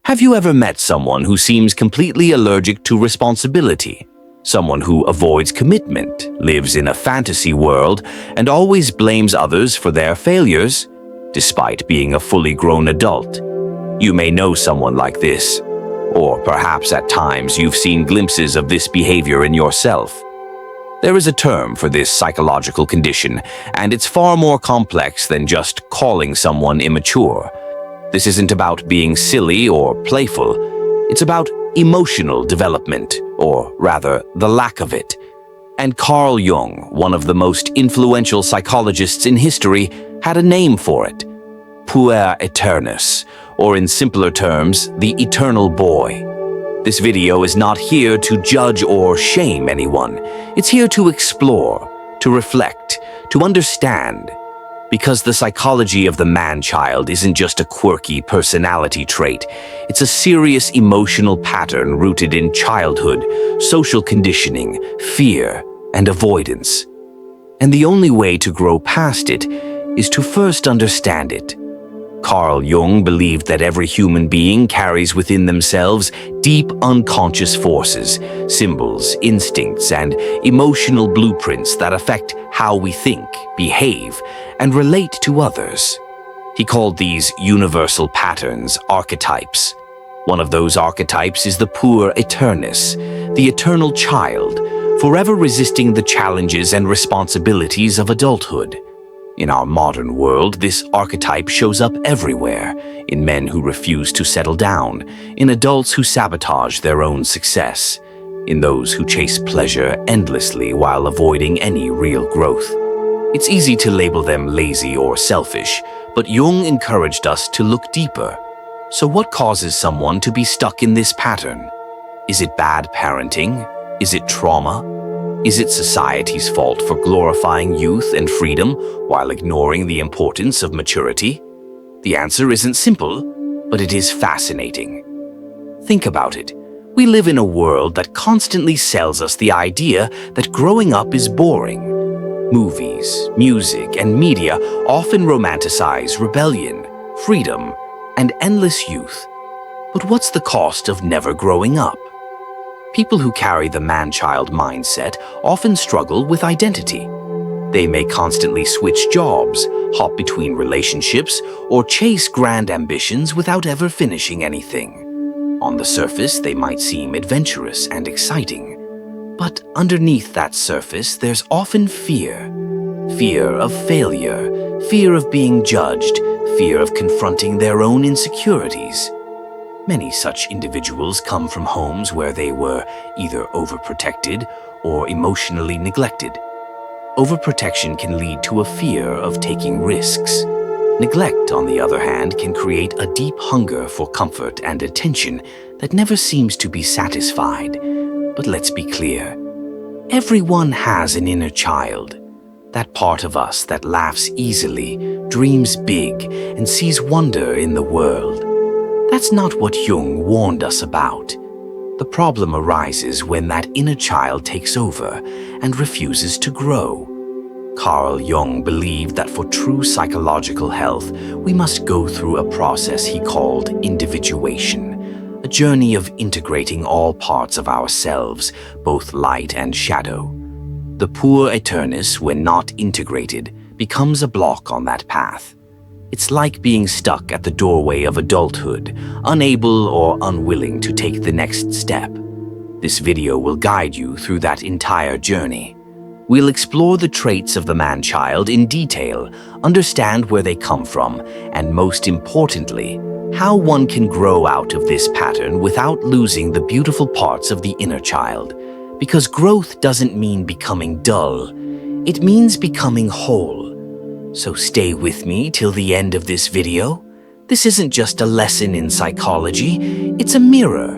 Have you ever met someone who seems completely allergic to responsibility? Someone who avoids commitment, lives in a fantasy world, and always blames others for their failures, despite being a fully grown adult? You may know someone like this, or perhaps at times you've seen glimpses of this behavior in yourself. There is a term for this psychological condition, and it's far more complex than just calling someone immature. This isn't about being silly or playful. It's about emotional development, or rather, the lack of it. And Carl Jung, one of the most influential psychologists in history, had a name for it: Puer Aeternus, or in simpler terms, the eternal boy. This video is not here to judge or shame anyone. It's here to explore, to reflect, to understand. Because the psychology of the man-child isn't just a quirky personality trait. It's a serious emotional pattern rooted in childhood, social conditioning, fear, and avoidance. And the only way to grow past it is to first understand it. Carl Jung believed that every human being carries within themselves deep unconscious forces, symbols, instincts, and emotional blueprints that affect how we think, behave, and relate to others. He called these universal patterns archetypes. One of those archetypes is the Puer Aeternus, the eternal child, forever resisting the challenges and responsibilities of adulthood. In our modern world, this archetype shows up everywhere, in men who refuse to settle down, in adults who sabotage their own success, in those who chase pleasure endlessly while avoiding any real growth. It's easy to label them lazy or selfish, but Jung encouraged us to look deeper. So what causes someone to be stuck in this pattern? Is it bad parenting? Is it trauma? Is it society's fault for glorifying youth and freedom while ignoring the importance of maturity? The answer isn't simple, but it is fascinating. Think about it. We live in a world that constantly sells us the idea that growing up is boring. Movies, music, and media often romanticize rebellion, freedom, and endless youth. But what's the cost of never growing up? People who carry the man-child mindset often struggle with identity. They may constantly switch jobs, hop between relationships, or chase grand ambitions without ever finishing anything. On the surface, they might seem adventurous and exciting. But underneath that surface, there's often fear. Fear of failure, fear of being judged, fear of confronting their own insecurities. Many such individuals come from homes where they were either overprotected or emotionally neglected. Overprotection can lead to a fear of taking risks. Neglect, on the other hand, can create a deep hunger for comfort and attention that never seems to be satisfied. But let's be clear. Everyone has an inner child. That part of us that laughs easily, dreams big, and sees wonder in the world. That's not what Jung warned us about. The problem arises when that inner child takes over and refuses to grow. Carl Jung believed that for true psychological health, we must go through a process he called individuation, a journey of integrating all parts of ourselves, both light and shadow. The Puer Aeternus, when not integrated, becomes a block on that path. It's like being stuck at the doorway of adulthood, unable or unwilling to take the next step. This video will guide you through that entire journey. We'll explore the traits of the man-child in detail, understand where they come from, and most importantly, how one can grow out of this pattern without losing the beautiful parts of the inner child. Because growth doesn't mean becoming dull, it means becoming whole. So stay with me till the end of this video. This isn't just a lesson in psychology, it's a mirror.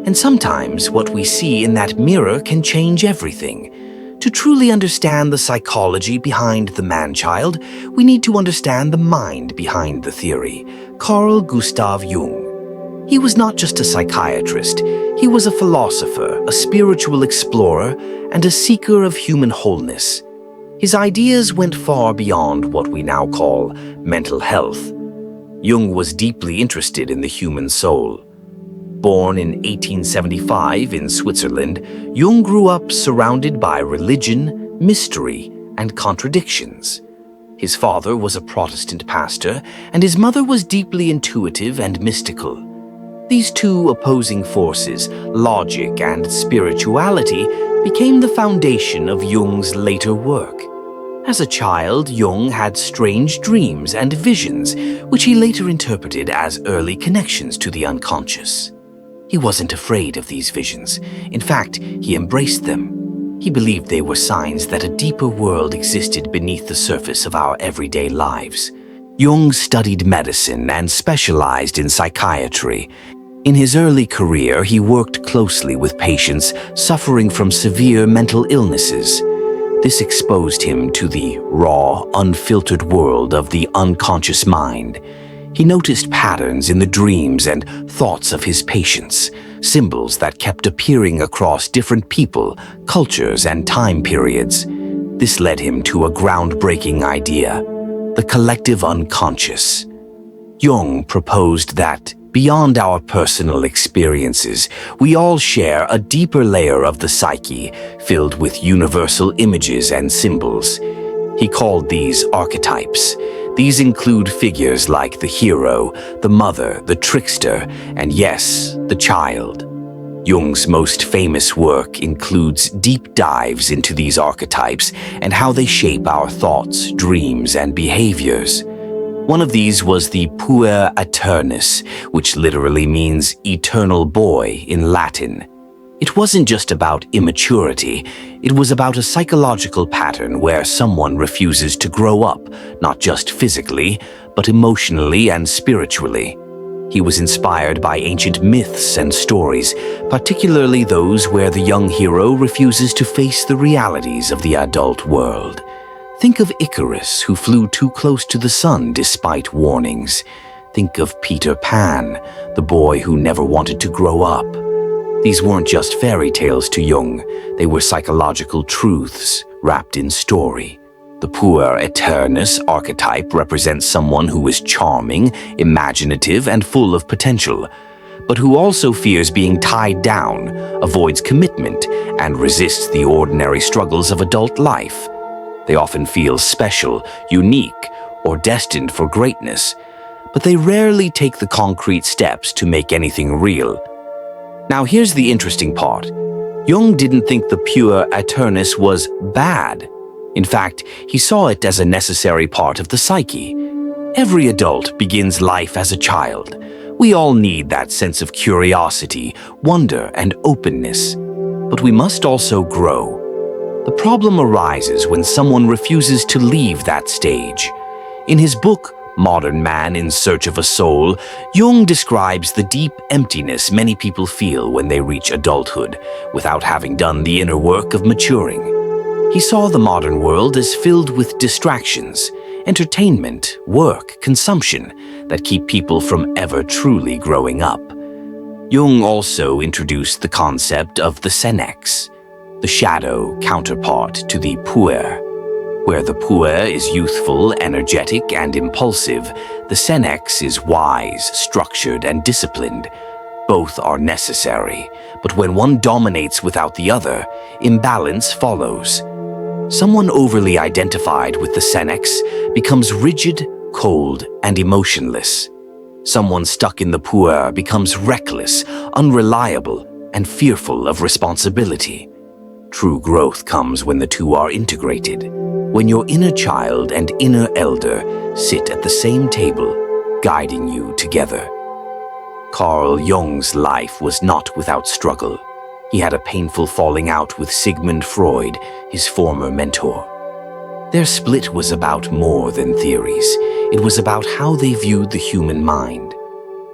And sometimes what we see in that mirror can change everything. To truly understand the psychology behind the man-child, we need to understand the mind behind the theory. Carl Gustav Jung. He was not just a psychiatrist, he was a philosopher, a spiritual explorer, and a seeker of human wholeness. His ideas went far beyond what we now call mental health. Jung was deeply interested in the human soul, Born in 1875 in Switzerland, Jung grew up surrounded by religion, mystery, and contradictions. His father was a Protestant pastor, and his mother was deeply intuitive and mystical. These two opposing forces, logic and spirituality, became the foundation of Jung's later work. As a child, Jung had strange dreams and visions, which he later interpreted as early connections to the unconscious. He wasn't afraid of these visions. In fact, he embraced them. He believed they were signs that a deeper world existed beneath the surface of our everyday lives. Jung studied medicine and specialized in psychiatry. In his early career, he worked closely with patients suffering from severe mental illnesses. This exposed him to the raw, unfiltered world of the unconscious mind. He noticed patterns in the dreams and thoughts of his patients, symbols that kept appearing across different people, cultures, and time periods. This led him to a groundbreaking idea: the collective unconscious. Jung proposed that, beyond our personal experiences, we all share a deeper layer of the psyche, filled with universal images and symbols. He called these archetypes. These include figures like the hero, the mother, the trickster, and yes, the child. Jung's most famous work includes deep dives into these archetypes and how they shape our thoughts, dreams, and behaviors. One of these was the Puer Aeternus, which literally means eternal boy in Latin. It wasn't just about immaturity, it was about a psychological pattern where someone refuses to grow up, not just physically, but emotionally and spiritually. He was inspired by ancient myths and stories, particularly those where the young hero refuses to face the realities of the adult world. Think of Icarus, who flew too close to the sun despite warnings. Think of Peter Pan, the boy who never wanted to grow up. These weren't just fairy tales to Jung, they were psychological truths wrapped in story. The Puer Aeternus archetype represents someone who is charming, imaginative, and full of potential, but who also fears being tied down, avoids commitment, and resists the ordinary struggles of adult life. They often feel special, unique, or destined for greatness, but they rarely take the concrete steps to make anything real. Now here's the interesting part. Jung didn't think the Puer Aeternus was bad. In fact, he saw it as a necessary part of the psyche. Every adult begins life as a child. We all need that sense of curiosity, wonder, and openness. But we must also grow. The problem arises when someone refuses to leave that stage. In his book, Modern Man in Search of a Soul, Jung describes the deep emptiness many people feel when they reach adulthood, without having done the inner work of maturing. He saw the modern world as filled with distractions, entertainment, work, consumption, that keep people from ever truly growing up. Jung also introduced the concept of the senex, the shadow counterpart to the puer. Where the puer is youthful, energetic, and impulsive, the senex is wise, structured, and disciplined. Both are necessary, but when one dominates without the other, imbalance follows. Someone overly identified with the senex becomes rigid, cold, and emotionless. Someone stuck in the puer becomes reckless, unreliable, and fearful of responsibility. True growth comes when the two are integrated, when your inner child and inner elder sit at the same table, guiding you together. Carl Jung's life was not without struggle. He had a painful falling out with Sigmund Freud, his former mentor. Their split was about more than theories. It was about how they viewed the human mind.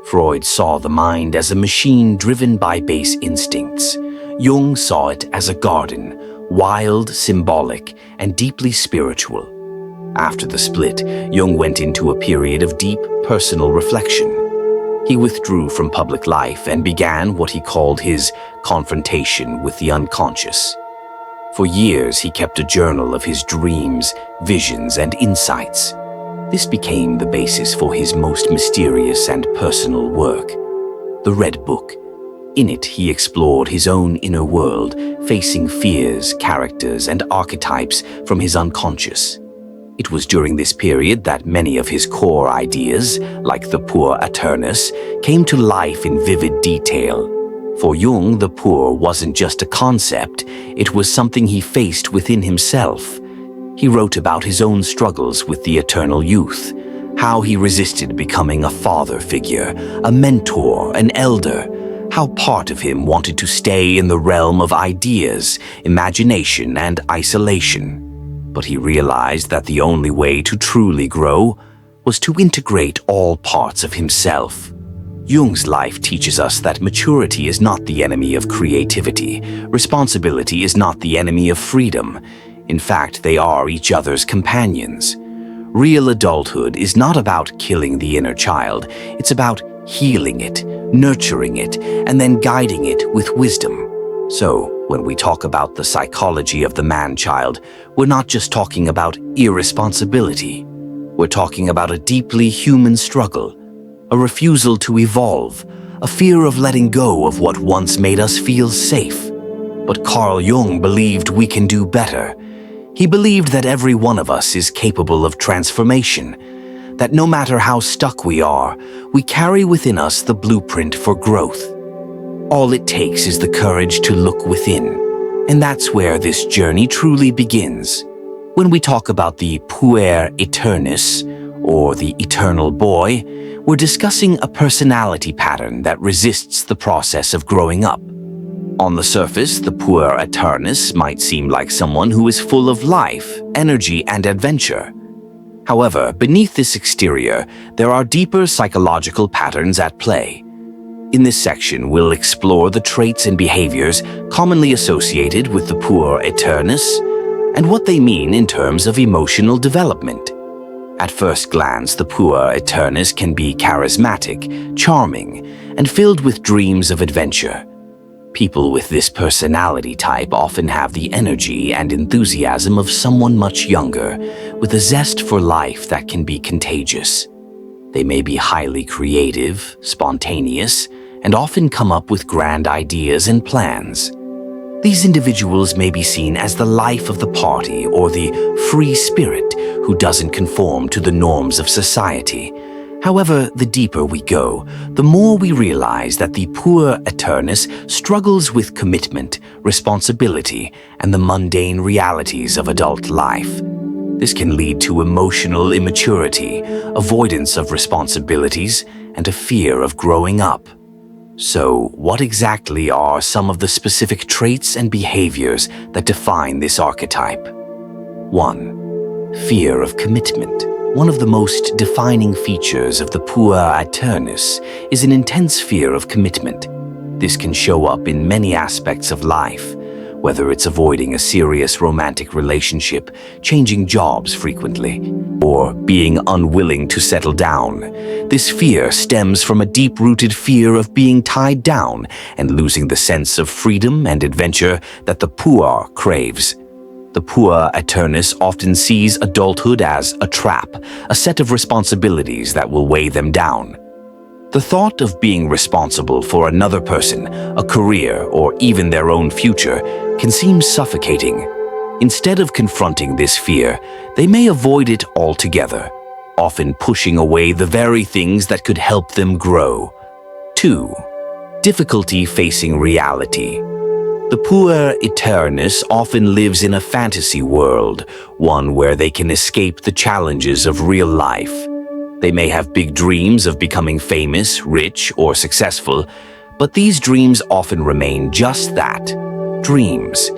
Freud saw the mind as a machine driven by base instincts. Jung saw it as a garden, wild, symbolic, and deeply spiritual. After the split, Jung went into a period of deep personal reflection. He withdrew from public life and began what he called his confrontation with the unconscious. For years, he kept a journal of his dreams, visions, and insights. This became the basis for his most mysterious and personal work, the Red Book, In it, he explored his own inner world, facing fears, characters, and archetypes from his unconscious. It was during this period that many of his core ideas, like the Puer Aeternus, came to life in vivid detail. For Jung, the Puer wasn't just a concept, it was something he faced within himself. He wrote about his own struggles with the eternal youth, how he resisted becoming a father figure, a mentor, an elder, how part of him wanted to stay in the realm of ideas, imagination, and isolation. But he realized that the only way to truly grow was to integrate all parts of himself. Jung's life teaches us that maturity is not the enemy of creativity, responsibility is not the enemy of freedom. In fact, they are each other's companions. Real adulthood is not about killing the inner child, it's about healing it, nurturing it, and then guiding it with wisdom. So, when we talk about the psychology of the man-child, we're not just talking about irresponsibility. We're talking about a deeply human struggle, a refusal to evolve, a fear of letting go of what once made us feel safe. But Carl Jung believed we can do better. He believed that every one of us is capable of transformation, that no matter how stuck we are, we carry within us the blueprint for growth. All it takes is the courage to look within, and that's where this journey truly begins. When we talk about the Puer Aeternus, or the eternal boy, we're discussing a personality pattern that resists the process of growing up. On the surface, the Puer Aeternus might seem like someone who is full of life, energy, and adventure. However, beneath this exterior, there are deeper psychological patterns at play. In this section, we'll explore the traits and behaviors commonly associated with the Puer Aeternus and what they mean in terms of emotional development. At first glance, the Puer Aeternus can be charismatic, charming, and filled with dreams of adventure. People with this personality type often have the energy and enthusiasm of someone much younger, with a zest for life that can be contagious. They may be highly creative, spontaneous, and often come up with grand ideas and plans. These individuals may be seen as the life of the party or the free spirit who doesn't conform to the norms of society. However, the deeper we go, the more we realize that the Puer Aeternus struggles with commitment, responsibility, and the mundane realities of adult life. This can lead to emotional immaturity, avoidance of responsibilities, and a fear of growing up. So, what exactly are some of the specific traits and behaviors that define this archetype? 1. Fear of commitment. One of the most defining features of the Puer Aeternus is an intense fear of commitment. This can show up in many aspects of life, whether it's avoiding a serious romantic relationship, changing jobs frequently, or being unwilling to settle down. This fear stems from a deep-rooted fear of being tied down and losing the sense of freedom and adventure that the Puer craves. The Puer Aeternus often sees adulthood as a trap, a set of responsibilities that will weigh them down. The thought of being responsible for another person, a career, or even their own future can seem suffocating. Instead of confronting this fear, they may avoid it altogether, often pushing away the very things that could help them grow. 2. Difficulty facing reality. The Puer Aeternus often lives in a fantasy world, one where they can escape the challenges of real life. They may have big dreams of becoming famous, rich, or successful, but these dreams often remain just that, dreams.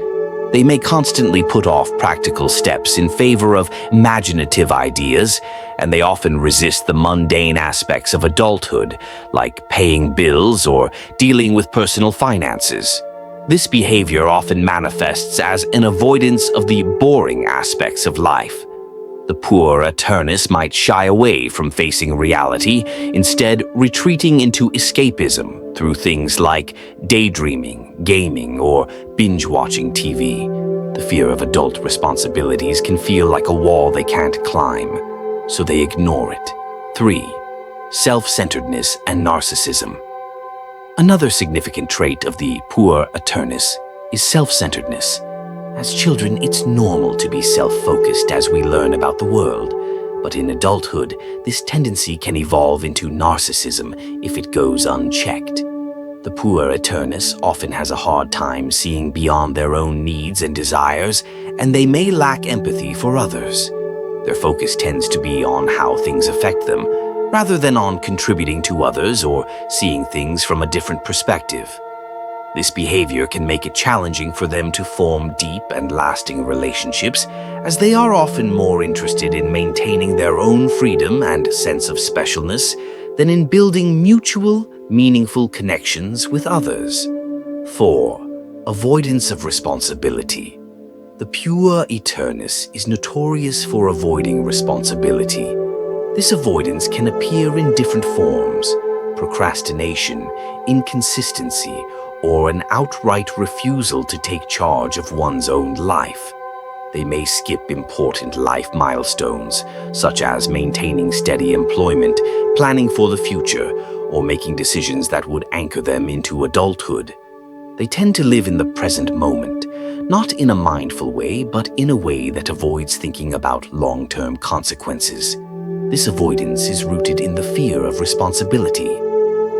They may constantly put off practical steps in favor of imaginative ideas, and they often resist the mundane aspects of adulthood, like paying bills or dealing with personal finances. This behavior often manifests as an avoidance of the boring aspects of life. The Puer Aeternus might shy away from facing reality, instead retreating into escapism through things like daydreaming, gaming, or binge-watching TV. The fear of adult responsibilities can feel like a wall they can't climb, so they ignore it. 3. Self-centeredness and narcissism. Another significant trait of the Puer Aeternus is self-centeredness. As children, it's normal to be self-focused as we learn about the world, but in adulthood, this tendency can evolve into narcissism if it goes unchecked. The Puer Aeternus often has a hard time seeing beyond their own needs and desires, and they may lack empathy for others. Their focus tends to be on how things affect them, rather than on contributing to others or seeing things from a different perspective. This behavior can make it challenging for them to form deep and lasting relationships, as they are often more interested in maintaining their own freedom and sense of specialness than in building mutual, meaningful connections with others. 4. Avoidance of responsibility. The Puer Aeternus is notorious for avoiding responsibility. This avoidance can appear in different forms: procrastination, inconsistency, or an outright refusal to take charge of one's own life. They may skip important life milestones, such as maintaining steady employment, planning for the future, or making decisions that would anchor them into adulthood. They tend to live in the present moment, not in a mindful way, but in a way that avoids thinking about long-term consequences. This avoidance is rooted in the fear of responsibility.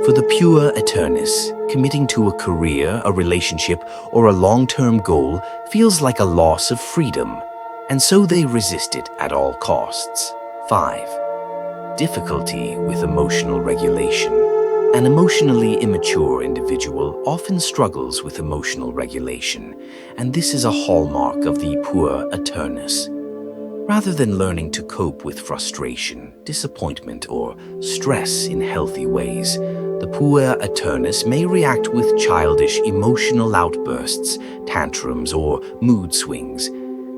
For the Puer Aeternus, committing to a career, a relationship, or a long-term goal feels like a loss of freedom, and so they resist it at all costs. 5. Difficulty with emotional regulation. An emotionally immature individual often struggles with emotional regulation, and this is a hallmark of the Puer Aeternus. Rather than learning to cope with frustration, disappointment, or stress in healthy ways, the Puer Aeternus may react with childish emotional outbursts, tantrums, or mood swings.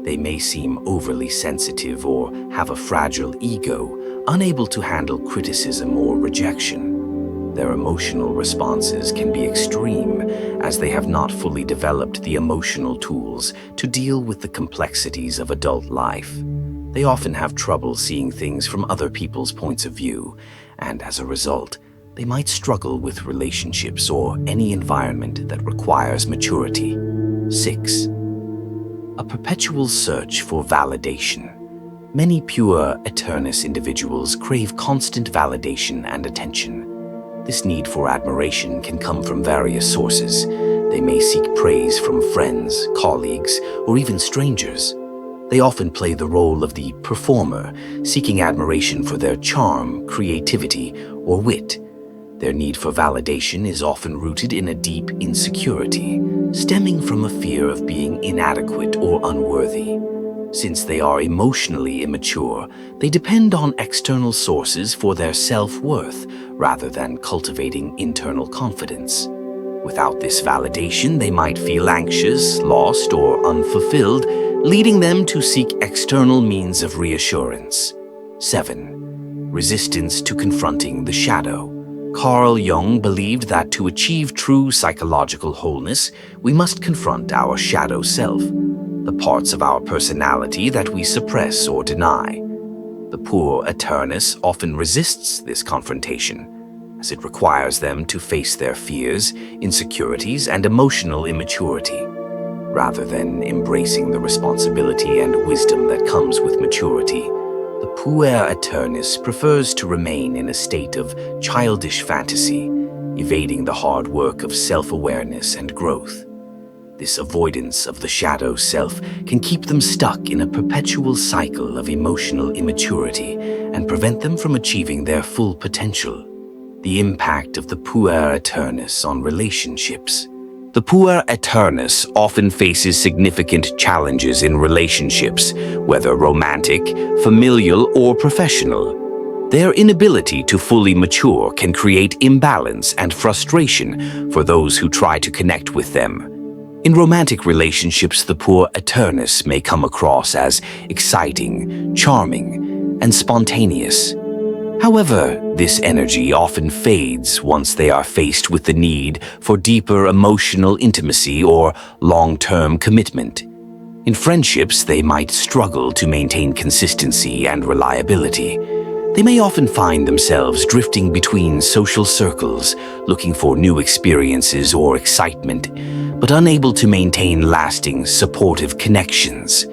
They may seem overly sensitive or have a fragile ego, unable to handle criticism or rejection. Their emotional responses can be extreme, as they have not fully developed the emotional tools to deal with the complexities of adult life. They often have trouble seeing things from other people's points of view, and as a result, they might struggle with relationships or any environment that requires maturity. 6. A perpetual search for validation. Many Puer Aeternus individuals crave constant validation and attention. This need for admiration can come from various sources. They may seek praise from friends, colleagues, or even strangers. They often play the role of the performer, seeking admiration for their charm, creativity, or wit. Their need for validation is often rooted in a deep insecurity, stemming from a fear of being inadequate or unworthy. Since they are emotionally immature, they depend on external sources for their self-worth rather than cultivating internal confidence. Without this validation, they might feel anxious, lost, or unfulfilled, leading them to seek external means of reassurance. 7. Resistance to confronting the shadow. Carl Jung believed that to achieve true psychological wholeness, we must confront our shadow self, the parts of our personality that we suppress or deny. The Puer Aeternus often resists this confrontation, as it requires them to face their fears, insecurities, and emotional immaturity, rather than embracing the responsibility and wisdom that comes with maturity. The Puer Aeternus prefers to remain in a state of childish fantasy, evading the hard work of self-awareness and growth. This avoidance of the shadow self can keep them stuck in a perpetual cycle of emotional immaturity and prevent them from achieving their full potential. The impact of the Puer Aeternus on relationships. The Puer Aeternus often faces significant challenges in relationships, whether romantic, familial, or professional. Their inability to fully mature can create imbalance and frustration for those who try to connect with them. In romantic relationships, the Puer Aeternus may come across as exciting, charming, and spontaneous. However, this energy often fades once they are faced with the need for deeper emotional intimacy or long-term commitment. In friendships, they might struggle to maintain consistency and reliability. They may often find themselves drifting between social circles, looking for new experiences or excitement, but unable to maintain lasting, supportive connections.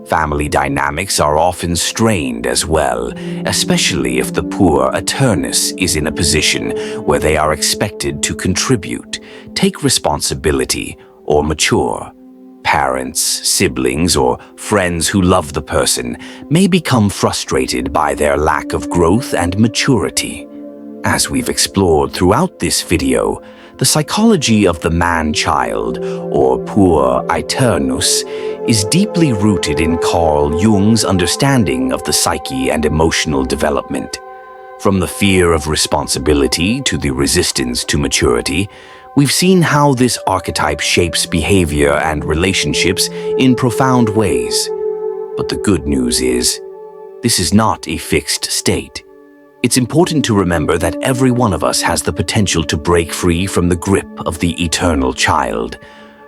Family dynamics are often strained as well, especially if the Puer Aeternus is in a position where they are expected to contribute, take responsibility, or mature. Parents, siblings, or friends who love the person may become frustrated by their lack of growth and maturity. As we've explored throughout this video, the psychology of the man-child, or Puer Aeternus, is deeply rooted in Carl Jung's understanding of the psyche and emotional development. From the fear of responsibility to the resistance to maturity, we've seen how this archetype shapes behavior and relationships in profound ways. But the good news is, this is not a fixed state. It's important to remember that every one of us has the potential to break free from the grip of the eternal child.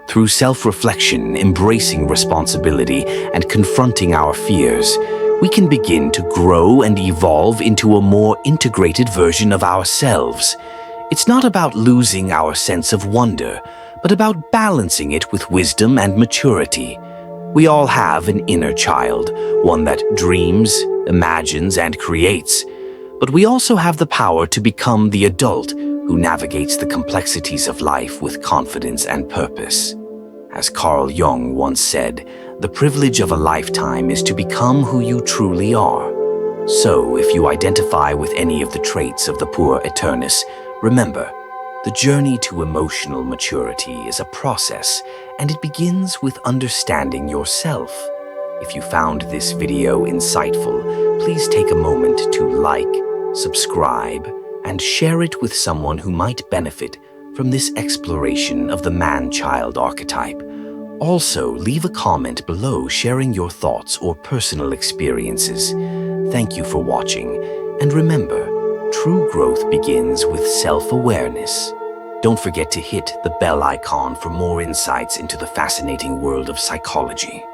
Through self-reflection, embracing responsibility, and confronting our fears, we can begin to grow and evolve into a more integrated version of ourselves. It's not about losing our sense of wonder, but about balancing it with wisdom and maturity. We all have an inner child, one that dreams, imagines, and creates. But we also have the power to become the adult who navigates the complexities of life with confidence and purpose. As Carl Jung once said, the privilege of a lifetime is to become who you truly are. So, if you identify with any of the traits of the Puer Aeternus, remember, the journey to emotional maturity is a process, and it begins with understanding yourself. If you found this video insightful, please take a moment to like, subscribe, and share it with someone who might benefit from this exploration of the man-child archetype. Also, leave a comment below sharing your thoughts or personal experiences. Thank you for watching, and remember, true growth begins with self-awareness. Don't forget to hit the bell icon for more insights into the fascinating world of psychology.